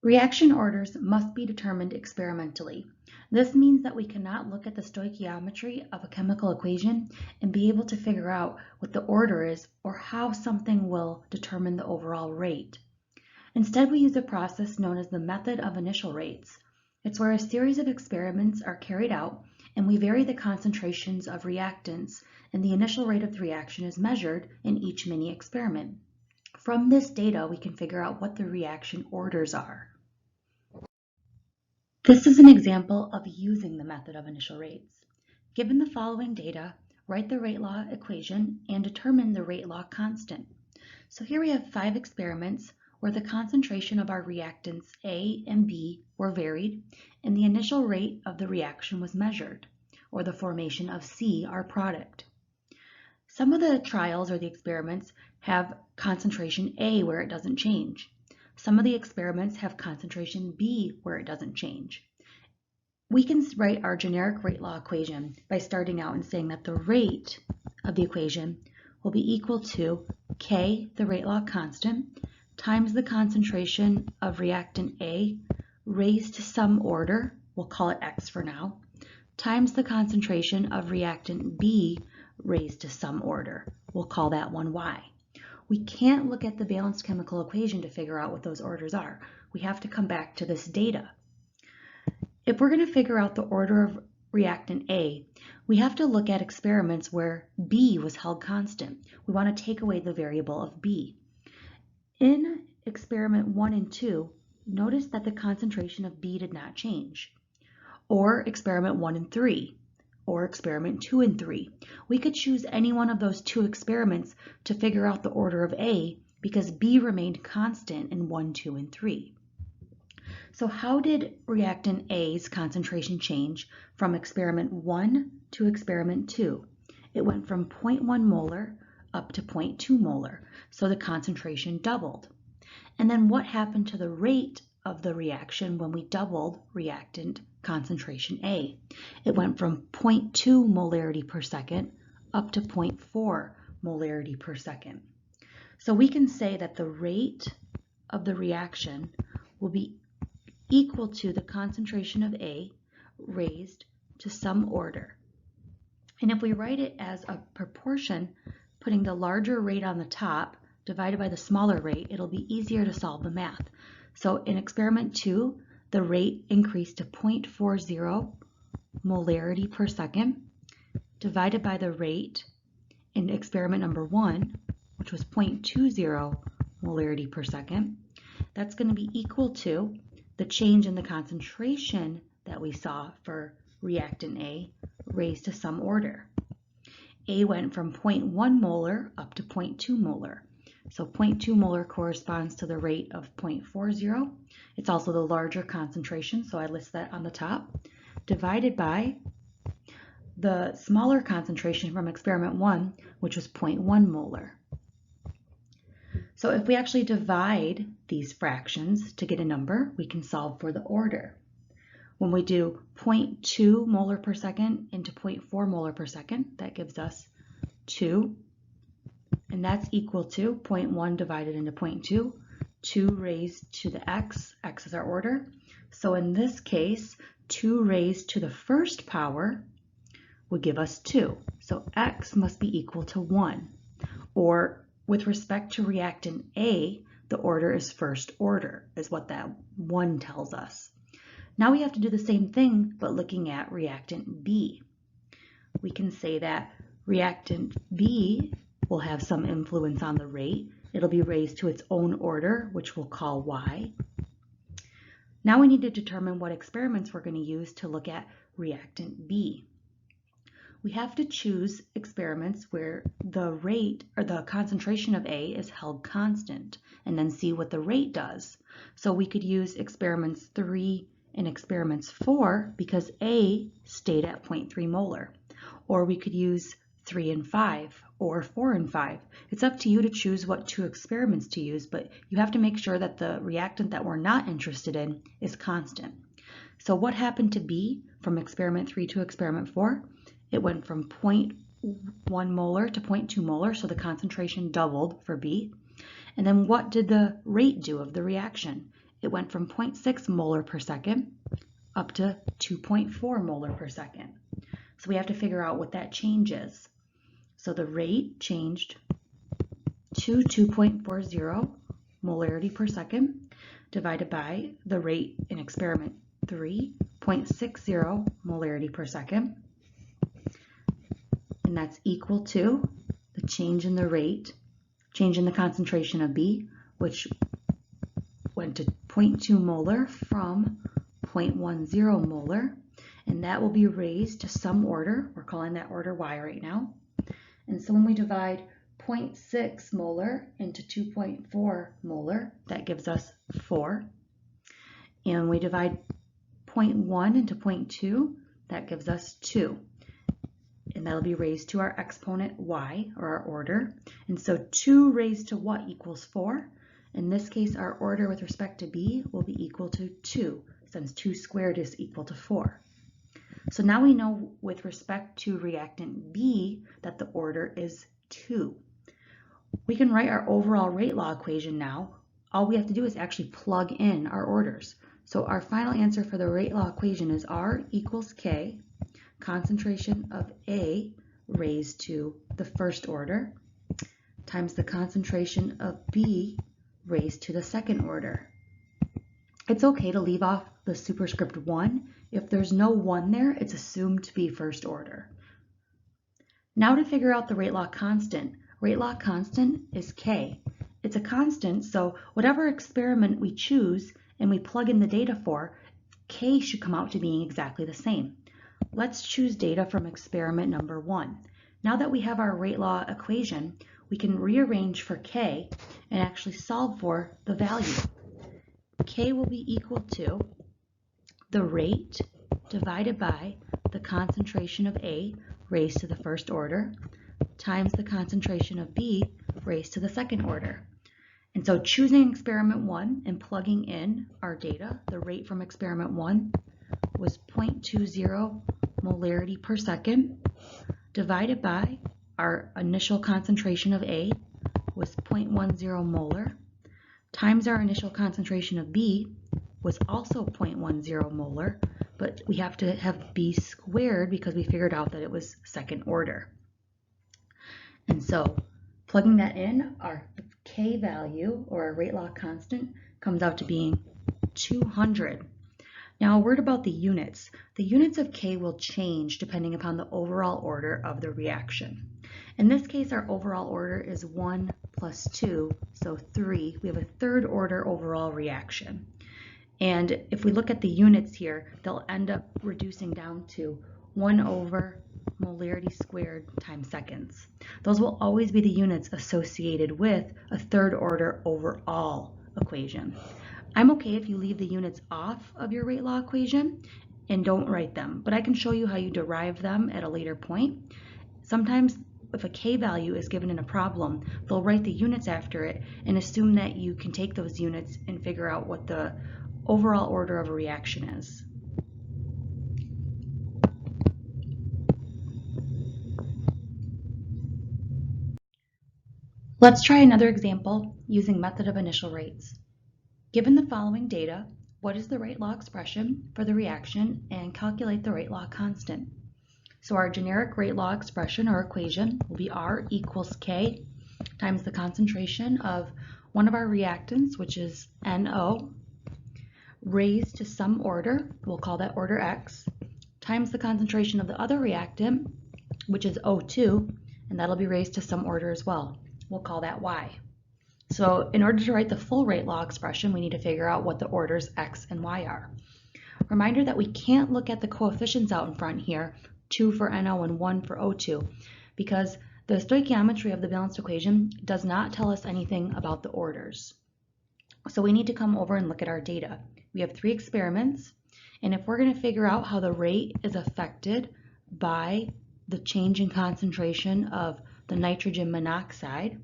Reaction orders must be determined experimentally. This means that we cannot look at the stoichiometry of a chemical equation and be able to figure out what the order is or how something will determine the overall rate. Instead, we use a process known as the method of initial rates. It's where a series of experiments are carried out and we vary the concentrations of reactants, and the initial rate of the reaction is measured in each mini experiment. From this data, we can figure out what the reaction orders are. This is an example of using the method of initial rates. Given the following data, write the rate law equation and determine the rate law constant. So here we have 5 experiments where the concentration of our reactants A and B were varied and the initial rate of the reaction was measured, or the formation of C, our product. Some of the trials or the experiments have concentration A where it doesn't change. Some of the experiments have concentration B where it doesn't change. We can write our generic rate law equation by starting out and saying that the rate of the equation will be equal to K, the rate law constant, times the concentration of reactant A raised to some order, we'll call it X for now, times the concentration of reactant B raised to some order. We'll call that one Y. We can't look at the balanced chemical equation to figure out what those orders are. We have to come back to this data. If we're going to figure out the order of reactant A, we have to look at experiments where B was held constant. We want to take away the variable of B. In experiment 1 and 2, notice that the concentration of B did not change. Or experiment 1 and 3, or experiment 2 and 3. We could choose any one of those 2 experiments to figure out the order of A because B remained constant in 1, 2, and 3. So how did reactant A's concentration change from experiment 1 to experiment 2? It went from 0.1 molar up to 0.2 molar, so the concentration doubled. And then what happened to the rate of the reaction when we doubled reactant concentration A? It went from 0.2 molarity per second up to 0.4 molarity per second. So we can say that the rate of the reaction will be equal to the concentration of A raised to some order. And if we write it as a proportion, putting the larger rate on the top divided by the smaller rate, it'll be easier to solve the math. So in experiment 2, the rate increased to 0.40 molarity per second divided by the rate in experiment number 1, which was 0.20 molarity per second. That's going to be equal to the change in the concentration that we saw for reactant A raised to some order. A went from 0.1 molar up to 0.2 molar. So 0.2 molar corresponds to the rate of 0.40. It's also the larger concentration, so I list that on the top, divided by the smaller concentration from experiment 1, which was 0.1 molar. So if we actually divide these fractions to get a number, we can solve for the order. When we do 0.2 molar per second into 0.4 molar per second, that gives us 2. And that's equal to 0.1 divided into 0.2, 2 raised to the x is our order. So in this case, 2 raised to the first power would give us 2. So x must be equal to 1. Or with respect to reactant A, the order is first order, is what that 1 tells us. Now we have to do the same thing, but looking at reactant B. We can say that reactant B will have some influence on the rate. It'll be raised to its own order, which we'll call Y. Now we need to determine what experiments we're going to use to look at reactant B. We have to choose experiments where the rate or the concentration of A is held constant and then see what the rate does. So we could use experiments 3 and experiments 4 because A stayed at 0.3 molar. Or we could use 3 and 5 or 4 and 5. It's up to you to choose what 2 experiments to use, but you have to make sure that the reactant that we're not interested in is constant. So what happened to B from experiment 3 to experiment 4? It went from 0.1 molar to 0.2 molar, so the concentration doubled for B. And then what did the rate do of the reaction? it went from 0.6 molar per second up to 2.4 molar per second. So we have to figure out what that change is. So the rate changed to 2.40 molarity per second divided by the rate in experiment 3.60 molarity per second. And that's equal to the change in the rate, change in the concentration of B, which went to 0.2 molar from 0.10 molar, and that will be raised to some order. We're calling that order Y right now. And so when we divide 0.6 molar into 2.4 molar, that gives us 4. And when we divide 0.1 into 0.2, that gives us 2. And that'll be raised to our exponent Y, or our order. And so 2 raised to what equals 4? In this case, our order with respect to B will be equal to 2, since 2 squared is equal to 4. So now we know with respect to reactant B that the order is 2. We can write our overall rate law equation now. All we have to do is actually plug in our orders. So our final answer for the rate law equation is R equals K, concentration of A raised to the first order, times the concentration of B raised to the second order. It's okay to leave off the superscript 1. If there's no 1 there, it's assumed to be first order. Now to figure out the rate law constant. Rate law constant is K. It's a constant, so whatever experiment we choose and we plug in the data for, K should come out to being exactly the same. Let's choose data from experiment number 1. Now that we have our rate law equation, we can rearrange for K and actually solve for the value. K will be equal to the rate divided by the concentration of A raised to the first order times the concentration of B raised to the second order. And so choosing experiment 1 and plugging in our data, the rate from experiment 1 was 0.20 molarity per second divided by our initial concentration of A was 0.10 molar times our initial concentration of B was also 0.10 molar, but we have to have B squared because we figured out that it was second order. And so plugging that in, our K value, or our rate law constant, comes out to being 200. Now a word about the units. The units of K will change depending upon the overall order of the reaction. In this case, our overall order is 1 plus 2, so 3. We have a third order overall reaction. And if we look at the units here, they'll end up reducing down to 1 over molarity squared times seconds. Those will always be the units associated with a third order overall equation. I'm okay if you leave the units off of your rate law equation and don't write them, but I can show you how you derive them at a later point. Sometimes if a K value is given in a problem, they'll write the units after it and assume that you can take those units and figure out what the overall order of a reaction is. Let's try another example using method of initial rates. Given the following data, what is the rate law expression for the reaction, and calculate the rate law constant? So our generic rate law expression or equation will be R equals K times the concentration of one of our reactants, which is NO, raised to some order, we'll call that order X, times the concentration of the other reactant, which is O2, and that'll be raised to some order as well. We'll call that Y. So in order to write the full rate law expression, we need to figure out what the orders X and Y are. Reminder that we can't look at the coefficients out in front here, 2 for NO and 1 for O2, because the stoichiometry of the balanced equation does not tell us anything about the orders. So we need to come over and look at our data. We have 3 experiments, and if we're going to figure out how the rate is affected by the change in concentration of the nitrogen monoxide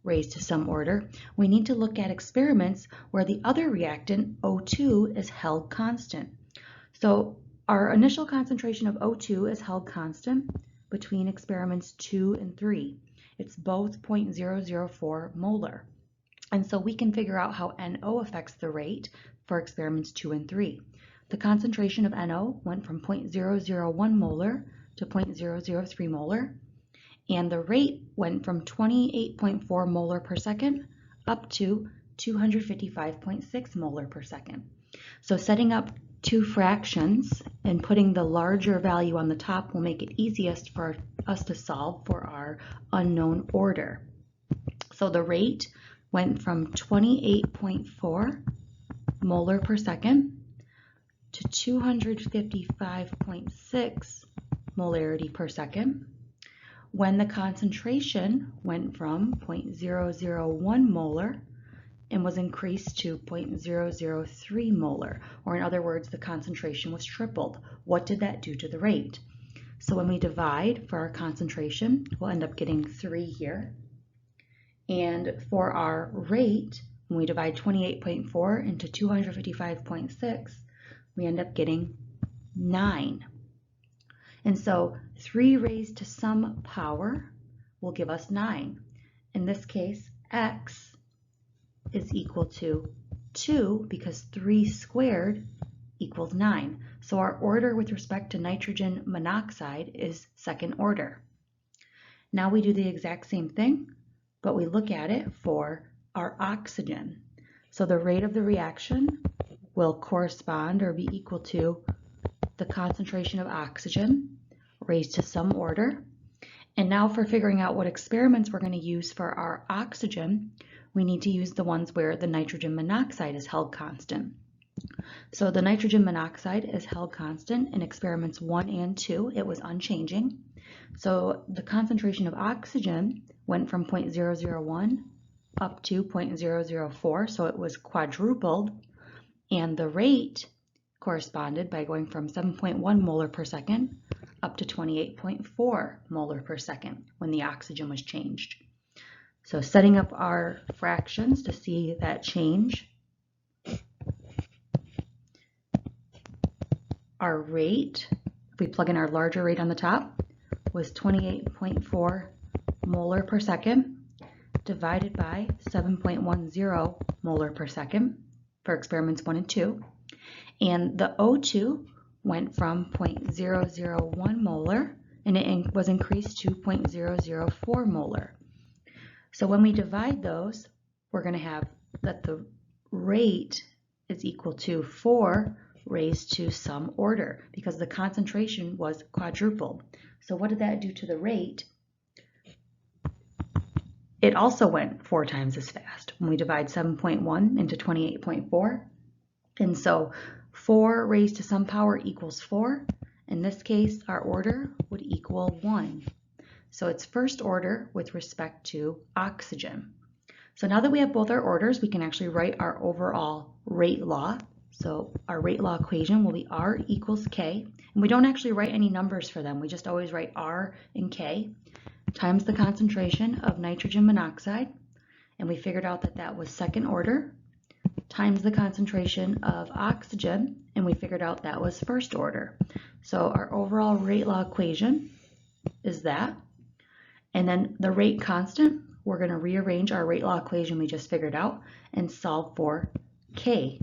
raised to some order, we need to look at experiments where the other reactant, O2, is held constant. So our initial concentration of O2 is held constant between experiments 2 and 3. It's both 0.004 molar. And so we can figure out how NO affects the rate for experiments 2 and 3. The concentration of NO went from 0.001 molar to 0.003 molar, and the rate went from 28.4 molar per second up to 255.6 molar per second. So setting up two fractions and putting the larger value on the top will make it easiest for us to solve for our unknown order. So the rate went from 28.4 molar per second to 255.6 molarity per second, when the concentration went from 0.001 molar and was increased to 0.003 molar, or in other words, the concentration was tripled. What did that do to the rate? So when we divide for our concentration, we'll end up getting 3 here. And for our rate, when we divide 28.4 into 255.6, we end up getting 9. And so 3 raised to some power will give us 9. In this case, x is equal to 2 because 3 squared equals 9. So our order with respect to nitrogen monoxide is second order. Now we do the exact same thing, but we look at it for our oxygen. So the rate of the reaction will correspond or be equal to the concentration of oxygen raised to some order. And now for figuring out what experiments we're going to use for our oxygen, we need to use the ones where the nitrogen monoxide is held constant. So the nitrogen monoxide is held constant in experiments 1 and 2. It was unchanging. So the concentration of oxygen went from 0.001 up to 0.004, so it was quadrupled, and the rate corresponded by going from 7.1 molar per second up to 28.4 molar per second when the oxygen was changed. So setting up our fractions to see that change, our rate, if we plug in our larger rate on the top, was 28.4 molar per second divided by 7.10 molar per second for experiments 1 and 2. And the O2 went from 0.001 molar and it was increased to 0.004 molar. So when we divide those, we're going to have that the rate is equal to 4 raised to some order because the concentration was quadrupled. So what did that do to the rate? It also went 4 times as fast when we divide 7.1 into 28.4. And so 4 raised to some power equals 4. In this case, our order would equal 1. So it's first order with respect to oxygen. So now that we have both our orders, we can actually write our overall rate law. So our rate law equation will be R equals K. And we don't actually write any numbers for them. We just always write R and K times the concentration of nitrogen monoxide. And we figured out that that was second order times the concentration of oxygen. And we figured out that was first order. So our overall rate law equation is that. And then the rate constant, we're going to rearrange our rate law equation we just figured out and solve for K.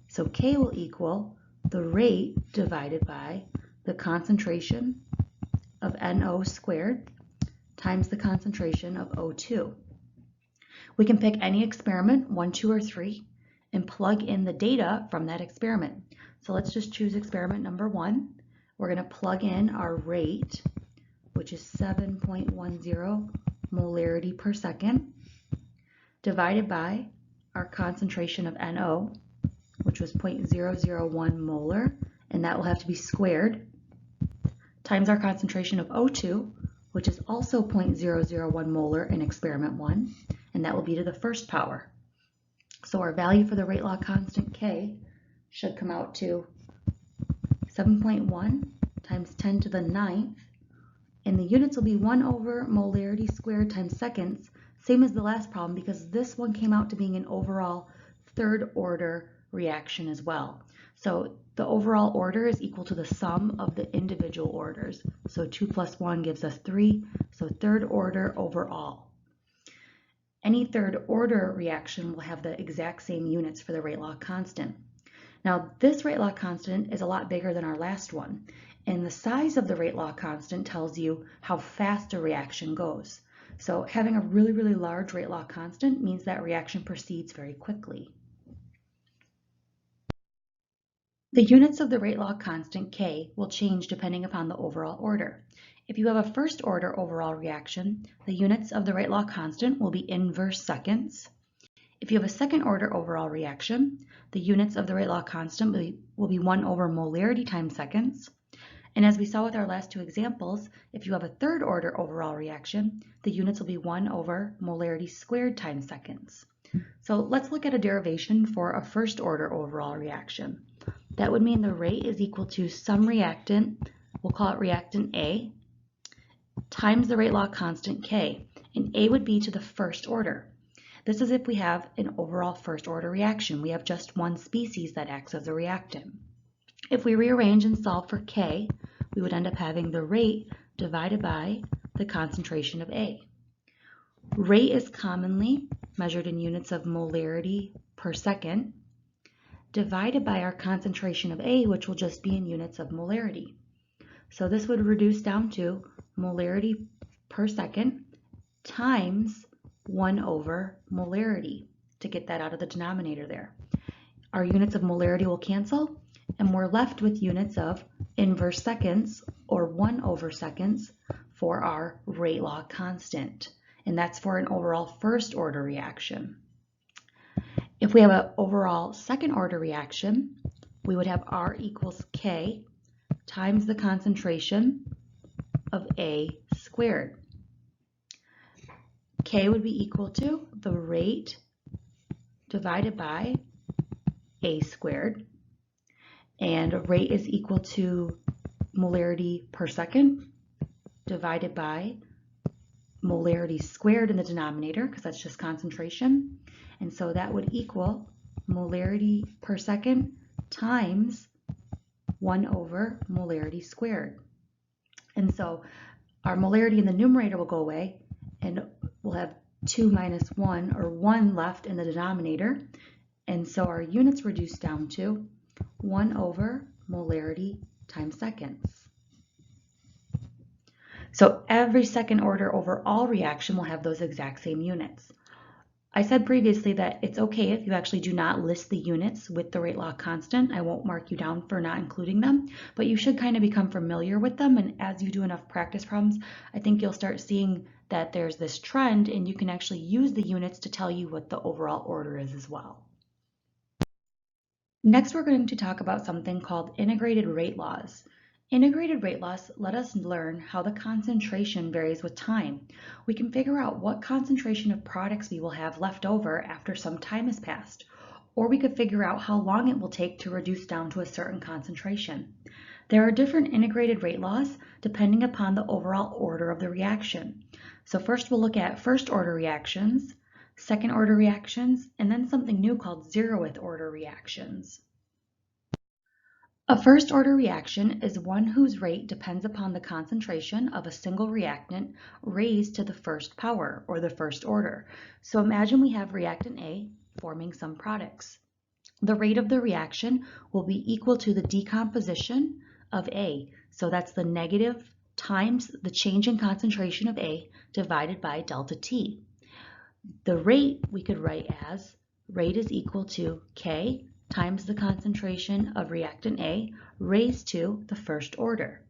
So K will equal the rate divided by the concentration of NO squared times the concentration of O2. We can pick any experiment, 1, 2, or 3, and plug in the data from that experiment. So let's just choose experiment number 1. We're going to plug in our rate, which is 7.10 molarity per second, divided by our concentration of NO, which was 0.001 molar, and that will have to be squared, times our concentration of O2, which is also 0.001 molar in experiment 1, and that will be to the first power. So our value for the rate law constant K should come out to 7.1 times 10 to the 9th, and the units will be 1 over molarity squared times seconds, same as the last problem because this one came out to being an overall third order reaction as well. So the overall order is equal to the sum of the individual orders. So 2 plus 1 gives us 3, so third order overall. Any third order reaction will have the exact same units for the rate law constant. Now, this rate law constant is a lot bigger than our last one, and the size of the rate law constant tells you how fast a reaction goes. So having a really, really large rate law constant means that reaction proceeds very quickly. The units of the rate law constant K will change depending upon the overall order. If you have a first order overall reaction, the units of the rate law constant will be inverse seconds. If you have a second order overall reaction, the units of the rate law constant will be 1 over molarity times seconds. And as we saw with our last two examples, if you have a third order overall reaction, the units will be 1 over molarity squared times seconds. So let's look at a derivation for a first order overall reaction. That would mean the rate is equal to some reactant, we'll call it reactant A, times the rate law constant K, and A would be to the first order. This is if we have an overall first order reaction. We have just one species that acts as a reactant. If we rearrange and solve for K, we would end up having the rate divided by the concentration of A. Rate is commonly measured in units of molarity per second, divided by our concentration of A, which will just be in units of molarity. So this would reduce down to molarity per second times 1 over molarity to get that out of the denominator there. Our units of molarity will cancel, and we're left with units of inverse seconds, or 1 over seconds, for our rate law constant. And that's for an overall first order reaction. If we have an overall second order reaction, we would have R equals K times the concentration of A squared. K would be equal to the rate divided by A squared, and rate is equal to molarity per second divided by molarity squared in the denominator, because that's just concentration. And so that would equal molarity per second times 1 over molarity squared. And so our molarity in the numerator will go away, and we'll have 2 minus 1, or 1 left in the denominator. And so our units reduce down to 1 over molarity times seconds. So every second order overall reaction will have those exact same units. I said previously that it's okay if you actually do not list the units with the rate law constant. I won't mark you down for not including them, but you should kind of become familiar with them. And as you do enough practice problems, I think you'll start seeing that there's this trend, and you can actually use the units to tell you what the overall order is as well. Next, we're going to talk about something called integrated rate laws. Integrated rate laws let us learn how the concentration varies with time. We can figure out what concentration of products we will have left over after some time has passed, or we could figure out how long it will take to reduce down to a certain concentration. There are different integrated rate laws depending upon the overall order of the reaction. So first we'll look at first order reactions, second order reactions, and then something new called zeroth order reactions. A first order reaction is one whose rate depends upon the concentration of a single reactant raised to the first power, or the first order. So imagine we have reactant A forming some products. The rate of the reaction will be equal to the decomposition of A. So that's the negative times the change in concentration of A divided by delta T. The rate we could write as rate is equal to K times the concentration of reactant A raised to the first order.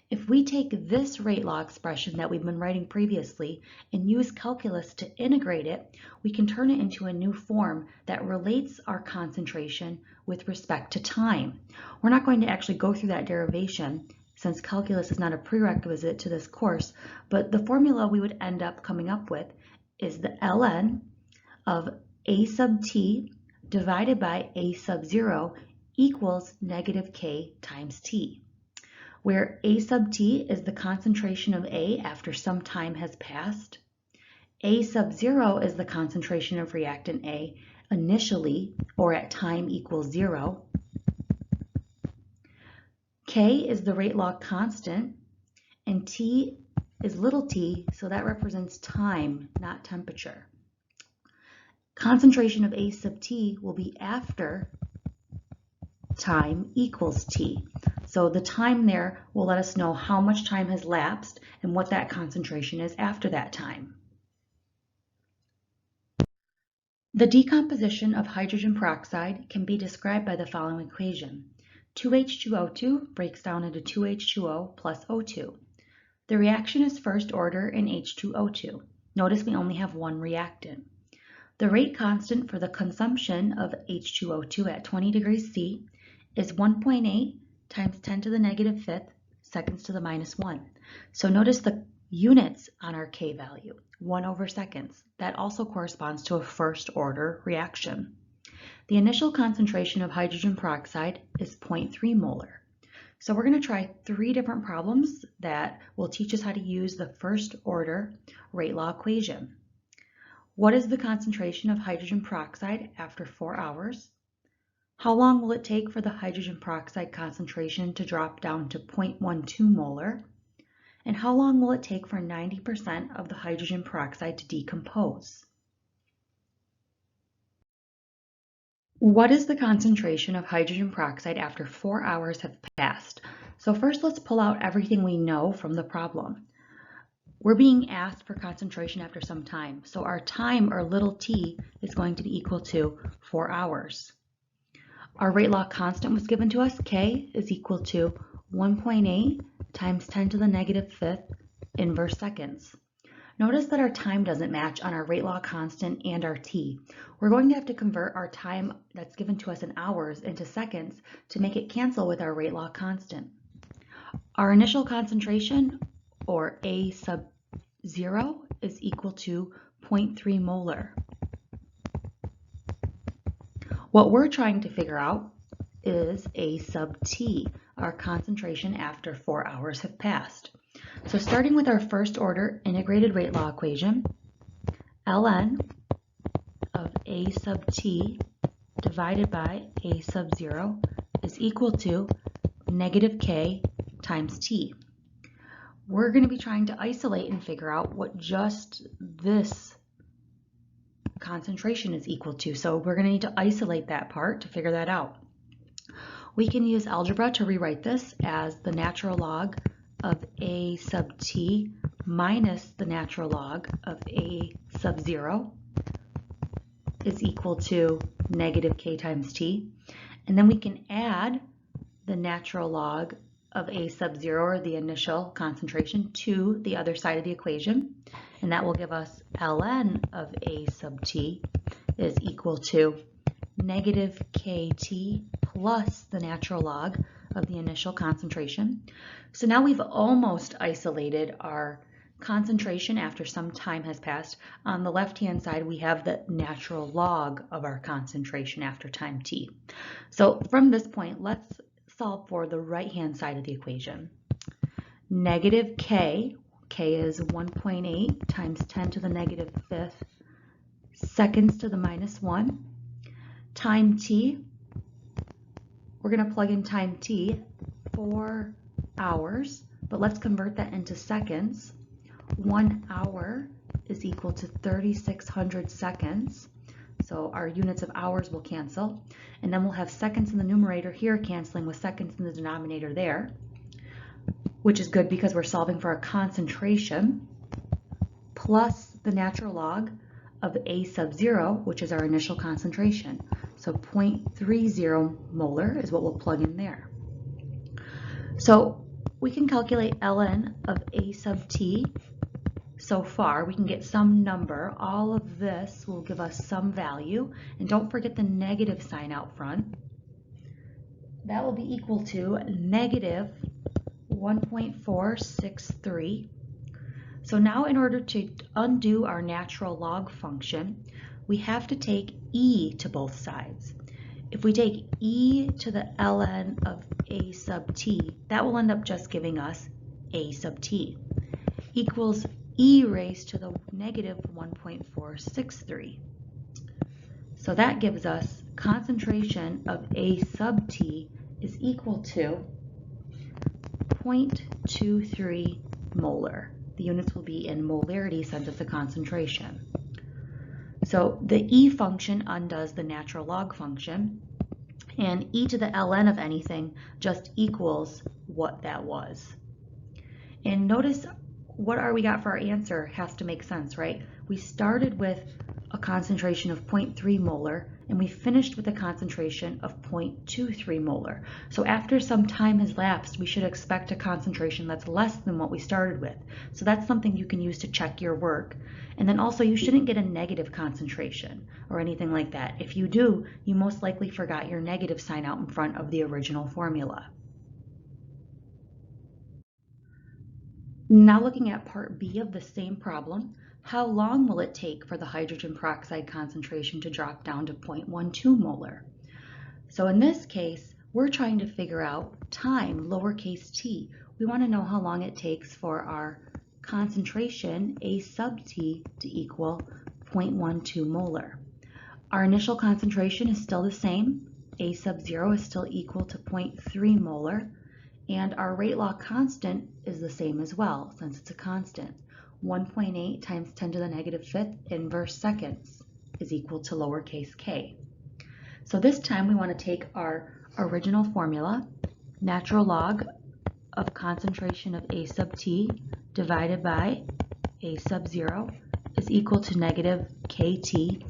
If we take this rate law expression that we've been writing previously and use calculus to integrate it, we can turn it into a new form that relates our concentration with respect to time. We're not going to actually go through that derivation since calculus is not a prerequisite to this course, but the formula we would end up coming up with is the ln of A sub t divided by A sub 0 equals negative K times T, where A sub T is the concentration of A after some time has passed. A sub 0 is the concentration of reactant A initially, or at time equals 0. K is the rate law constant, and T is little t, so that represents time, not temperature. concentration of A sub T will be after time equals T. So the time there will let us know how much time has lapsed and what that concentration is after that time. The decomposition of hydrogen peroxide can be described by the following equation. 2H2O2 breaks down into 2H2O plus O2. The reaction is first order in H2O2. Notice we only have one reactant. The rate constant for the consumption of H2O2 at 20 degrees C is 1.8 times 10 to the negative fifth seconds to the minus 1. So notice the units on our K value, 1 over seconds. That also corresponds to a first order reaction. The initial concentration of hydrogen peroxide is 0.3 molar. So we're going to try 3 different problems that will teach us how to use the first order rate law equation. What is the concentration of hydrogen peroxide after 4 hours? How long will it take for the hydrogen peroxide concentration to drop down to 0.12 molar? And how long will it take for 90% of the hydrogen peroxide to decompose? What is the concentration of hydrogen peroxide after 4 hours have passed? So first let's pull out everything we know from the problem. We're being asked for concentration after some time, so our time, or little t, is going to be equal to 4 hours. Our rate law constant was given to us. K is equal to 1.8 times 10 to the negative fifth inverse seconds. Notice that our time doesn't match on our rate law constant and our t. We're going to have to convert our time that's given to us in hours into seconds to make it cancel with our rate law constant. Our initial concentration, or A sub 0, is equal to 0.3 molar. What we're trying to figure out is A sub T, our concentration after 4 hours have passed. So starting with our first order integrated rate law equation, ln of A sub T divided by A sub 0 is equal to negative K times T. We're going to be trying to isolate and figure out what just this concentration is equal to. So we're going to need to isolate that part to figure that out. We can use algebra to rewrite this as the natural log of A sub T minus the natural log of A sub 0 is equal to negative K times T. And then we can add the natural log of A sub 0, or the initial concentration, to the other side of the equation. And that will give us ln of A sub T is equal to negative KT plus the natural log of the initial concentration. So now we've almost isolated our concentration after some time has passed. On the left-hand side, we have the natural log of our concentration after time t. So from this point, let's solve for the right-hand side of the equation. Negative K, K is 1.8 times 10 to the negative fifth seconds to the minus 1. Time t, we're going to plug in time t, 4 hours, but let's convert that into seconds. 1 hour is equal to 3,600 seconds. So our units of hours will cancel. And then we'll have seconds in the numerator here canceling with seconds in the denominator there, which is good because we're solving for a concentration, plus the natural log of A sub 0, which is our initial concentration. So 0.30 molar is what we'll plug in there. So we can calculate ln of A sub t. So far, we can get some number. All of this will give us some value. And don't forget the negative sign out front. That will be equal to negative 1.463. So now in order to undo our natural log function, we have to take e to both sides. If we take e to the ln of A sub t, that will end up just giving us A sub t equals e raised to the negative 1.463. So that gives us concentration of A sub t is equal to 0.23 molar. The units will be in molarity since it's a concentration. So the e function undoes the natural log function, and e to the ln of anything just equals what that was. And notice what we got for our answer has to make sense, right? We started with a concentration of 0.3 molar and we finished with a concentration of 0.23 molar. So after some time has lapsed, we should expect a concentration that's less than what we started with. So that's something you can use to check your work. And then also you shouldn't get a negative concentration or anything like that. If you do, you most likely forgot your negative sign out in front of the original formula. Now looking at part B of the same problem, how long will it take for the hydrogen peroxide concentration to drop down to 0.12 molar? So in this case, we're trying to figure out time, lowercase t. We want to know how long it takes for our concentration, A sub t, to equal 0.12 molar. Our initial concentration is still the same. A sub 0 is still equal to 0.3 molar. And our rate law constant is the same as well, since it's a constant. 1.8 times 10 to the negative fifth inverse seconds is equal to lowercase k. So this time we want to take our original formula, natural log of concentration of A sub t divided by A sub 0 is equal to negative kt,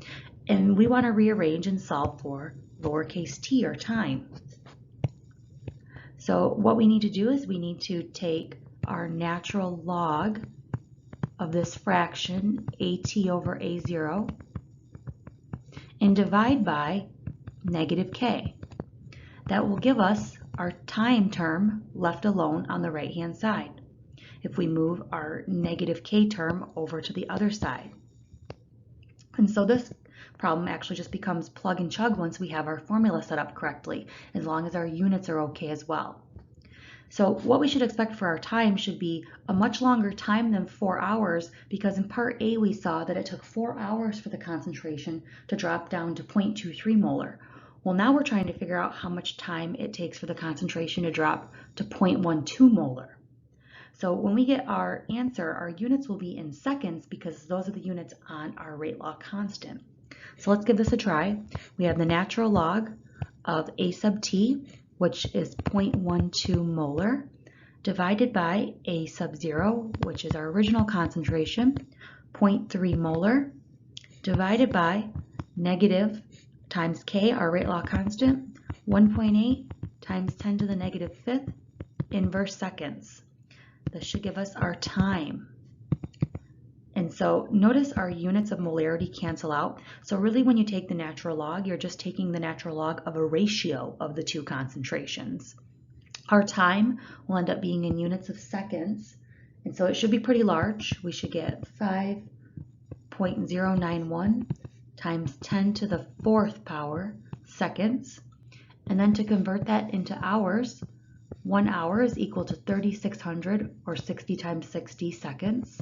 and we want to rearrange and solve for lowercase t, or time. So what we need to do is we need to take our natural log of this fraction, AT over A0, and divide by negative k. That will give us our time term left alone on the right-hand side if we move our negative k term over to the other side. And so this problem actually just becomes plug and chug once we have our formula set up correctly, as long as our units are okay as well. So what we should expect for our time should be a much longer time than 4 hours, because in part A we saw that it took 4 hours for the concentration to drop down to 0.23 molar. Well, now we're trying to figure out how much time it takes for the concentration to drop to 0.12 molar. So when we get our answer, our units will be in seconds because those are the units on our rate law constant. So let's give this a try. We have the natural log of A sub t, which is 0.12 molar, divided by A sub 0, which is our original concentration, 0.3 molar, divided by negative times k, our rate law constant, 1.8 times 10 to the negative fifth inverse seconds. This should give us our time. And so notice our units of molarity cancel out. So really when you take the natural log, you're just taking the natural log of a ratio of the two concentrations. Our time will end up being in units of seconds. And so it should be pretty large. We should get 5.091 times 10 to the fourth power seconds. And then to convert that into hours, 1 hour is equal to 3,600, or 60 times 60 seconds.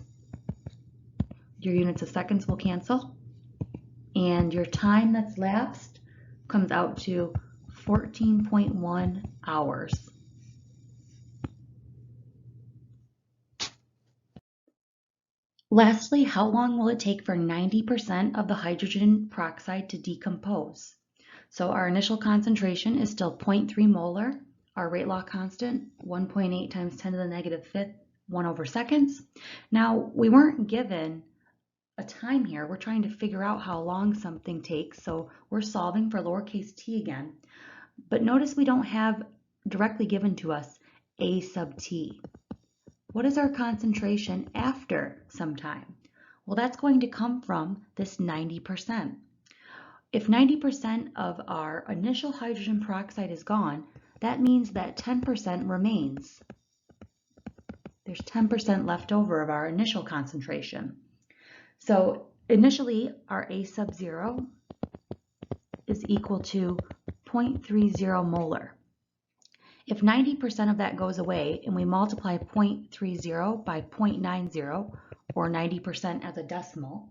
Your units of seconds will cancel, and your time that's lapsed comes out to 14.1 hours. Lastly, how long will it take for 90% of the hydrogen peroxide to decompose? So our initial concentration is still 0.3 molar. Our rate law constant, 1.8 times 10 to the negative fifth, 1 over seconds. Now, we weren't given a time here. We're trying to figure out how long something takes, so we're solving for lowercase t again. But notice we don't have directly given to us A sub t. What is our concentration after some time? Well, that's going to come from this 90%. If 90% of our initial hydrogen peroxide is gone, that means that 10% remains. There's 10% left over of our initial concentration. So initially, our A sub 0 is equal to 0.30 molar. If 90% of that goes away and we multiply 0.30 by 0.90, or 90% as a decimal,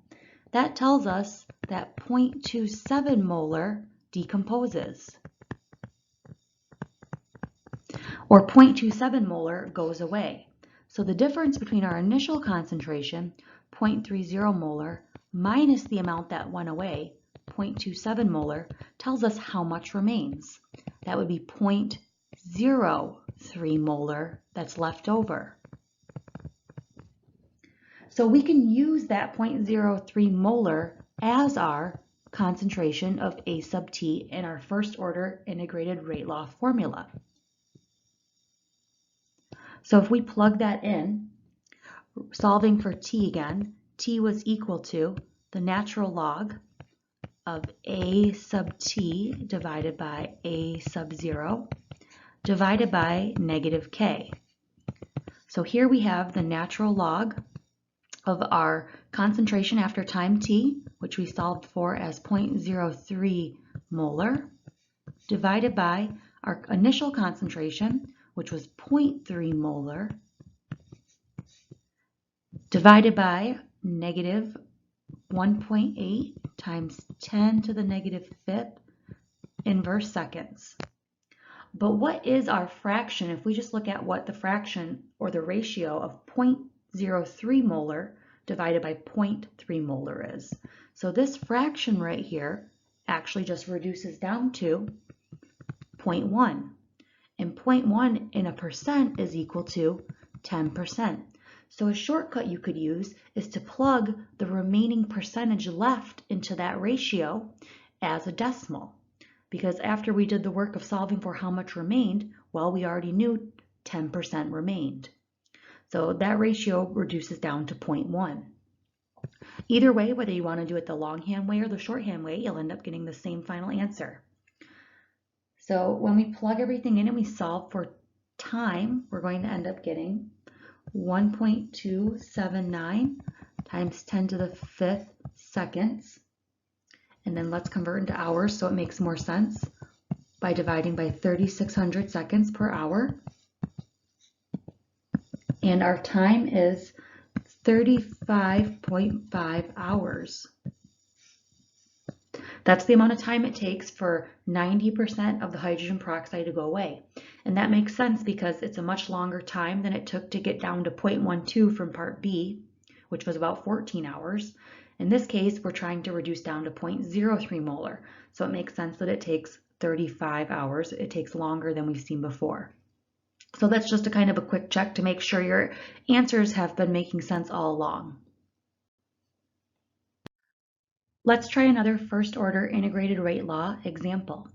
that tells us that 0.27 molar decomposes, or 0.27 molar goes away. So the difference between our initial concentration, 0.30 molar, minus the amount that went away, 0.27 molar, tells us how much remains. That would be 0.03 molar that's left over. So we can use that 0.03 molar as our concentration of A sub T in our first order integrated rate law formula. So if we plug that in, solving for T again, T was equal to the natural log of A sub T divided by A sub 0 divided by negative K. So here we have the natural log of our concentration after time T, which we solved for as 0.03 molar, divided by our initial concentration, which was 0.3 molar, divided by negative 1.8 times 10 to the negative fifth inverse seconds. But what is our fraction if we just look at what the fraction or the ratio of 0.03 molar divided by 0.3 molar is? So this fraction right here actually just reduces down to 0.1. And 0.1 in a percent is equal to 10%. So a shortcut you could use is to plug the remaining percentage left into that ratio as a decimal. Because after we did the work of solving for how much remained, well, we already knew 10% remained. So that ratio reduces down to 0.1. Either way, whether you want to do it the longhand way or the shorthand way, you'll end up getting the same final answer. So when we plug everything in and we solve for time, we're going to end up getting 1.279 times 10 to the fifth seconds. And then let's convert into hours so it makes more sense by dividing by 3,600 seconds per hour. And our time is 35.5 hours. That's the amount of time it takes for 90% of the hydrogen peroxide to go away. And that makes sense because it's a much longer time than it took to get down to 0.12 from part B, which was about 14 hours. In this case, we're trying to reduce down to 0.03 molar. So it makes sense that it takes 35 hours. It takes longer than we've seen before. So that's just a kind of a quick check to make sure your answers have been making sense all along. Let's try another first order integrated rate law example.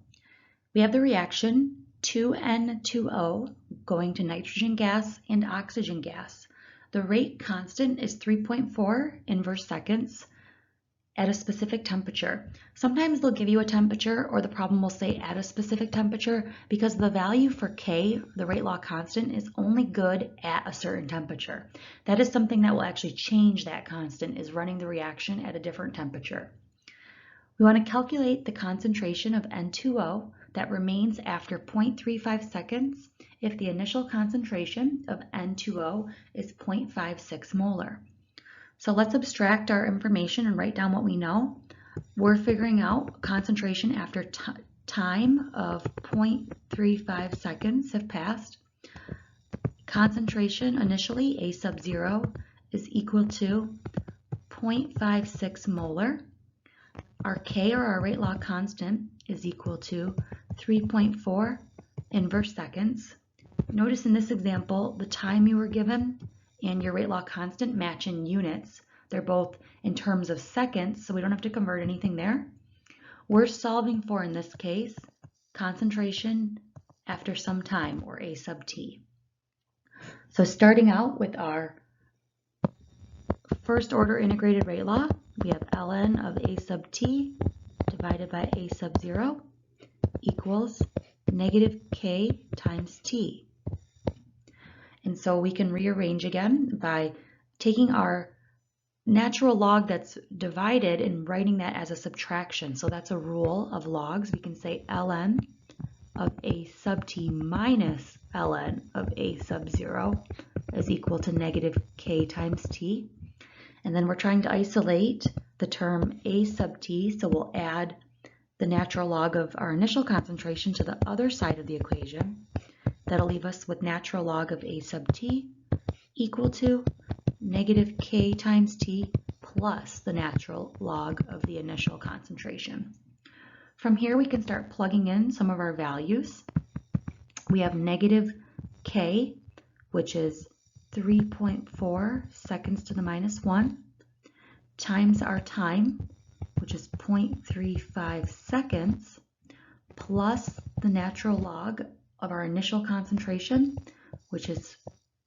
We have the reaction 2N2O going to nitrogen gas and oxygen gas. The rate constant is 3.4 inverse seconds at a specific temperature. Sometimes they'll give you a temperature or the problem will say at a specific temperature because the value for K, the rate law constant, is only good at a certain temperature. That is something that will actually change that constant, is running the reaction at a different temperature. We want to calculate the concentration of N2O that remains after 0.35 seconds if the initial concentration of N2O is 0.56 molar. So let's abstract our information and write down what we know. We're figuring out concentration after time of 0.35 seconds have passed. Concentration initially, A sub 0, is equal to 0.56 molar. Our K, or our rate law constant, is equal to 3.4 inverse seconds. Notice in this example, the time you were given and your rate law constant match in units. They're both in terms of seconds, so we don't have to convert anything there. We're solving for, in this case, concentration after some time, or A sub T. So starting out with our first order integrated rate law, we have ln of A sub T divided by A sub 0 equals negative K times T. And so we can rearrange again by taking our natural log that's divided and writing that as a subtraction. So that's a rule of logs. We can say ln of A sub T minus ln of A sub 0 is equal to negative K times T. And then we're trying to isolate the term A sub T, so we'll add the natural log of our initial concentration to the other side of the equation. That'll leave us with natural log of A sub T equal to negative K times T plus the natural log of the initial concentration. From here, we can start plugging in some of our values. We have negative K, which is 3.4 seconds to the minus 1, times our time, which is 0.35 seconds, plus the natural log of our initial concentration, which is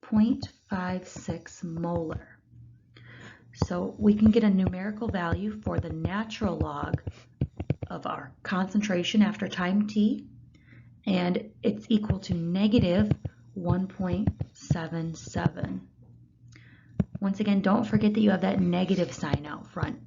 0.56 molar. So we can get a numerical value for the natural log of our concentration after time t, and it's equal to negative 1.77. Once again, don't forget that you have that negative sign out front.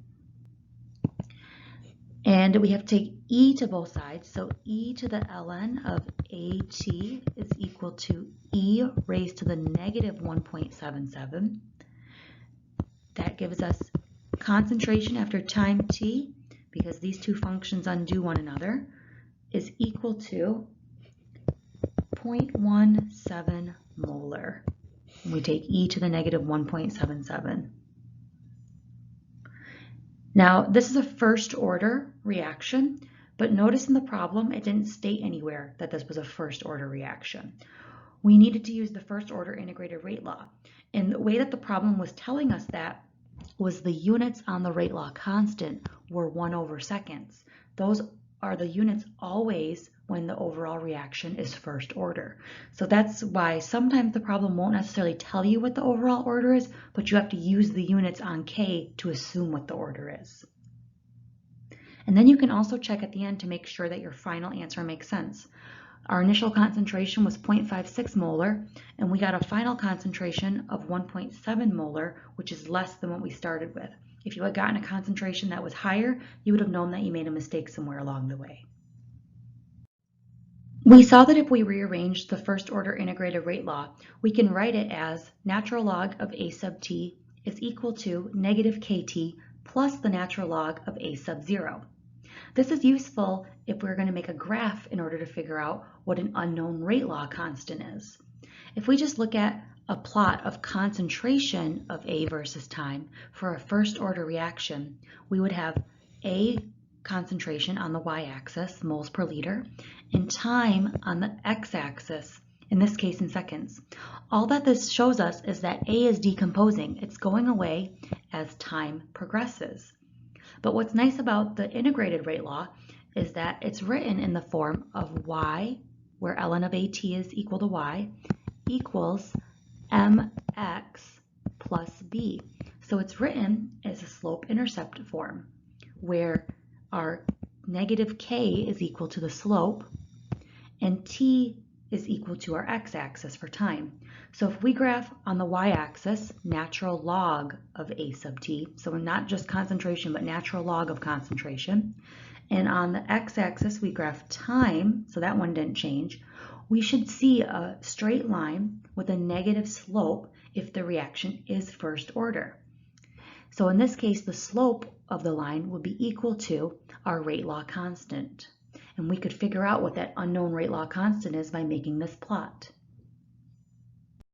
And we have to take e to both sides, so e to the ln of AT is equal to e raised to the negative 1.77. That gives us concentration after time t, because these two functions undo one another, is equal to 0.17 molar. And we take e to the negative 1.77. Now, this is a first order reaction, but notice in the problem it didn't state anywhere that this was a first order reaction. We needed to use the first order integrated rate law. And the way that the problem was telling us that was the units on the rate law constant were 1 over seconds. Those are the units always when the overall reaction is first order. So that's why sometimes the problem won't necessarily tell you what the overall order is, but you have to use the units on K to assume what the order is. And then you can also check at the end to make sure that your final answer makes sense. Our initial concentration was 0.56 molar, and we got a final concentration of 1.7 molar, which is less than what we started with. If you had gotten a concentration that was higher, you would have known that you made a mistake somewhere along the way. We saw that if we rearranged the first order integrated rate law, we can write it as natural log of a sub t is equal to negative kt plus the natural log of a sub 0. This is useful if we're going to make a graph in order to figure out what an unknown rate law constant is. If we just look at a plot of concentration of A versus time for a first order reaction, we would have A concentration on the y-axis, moles per liter, and time on the x-axis, in this case in seconds. All that this shows us is that A is decomposing. It's going away as time progresses. But what's nice about the integrated rate law is that it's written in the form of y, where ln of AT is equal to y, equals mx plus b. So it's written as a slope-intercept form, where our negative k is equal to the slope, and t is equal to our x-axis for time. So if we graph on the y-axis natural log of A sub t, so not just concentration, but natural log of concentration, and on the x-axis we graph time, so that one didn't change, we should see a straight line with a negative slope if the reaction is first order. So in this case, the slope of the line would be equal to our rate law constant. And we could figure out what that unknown rate law constant is by making this plot.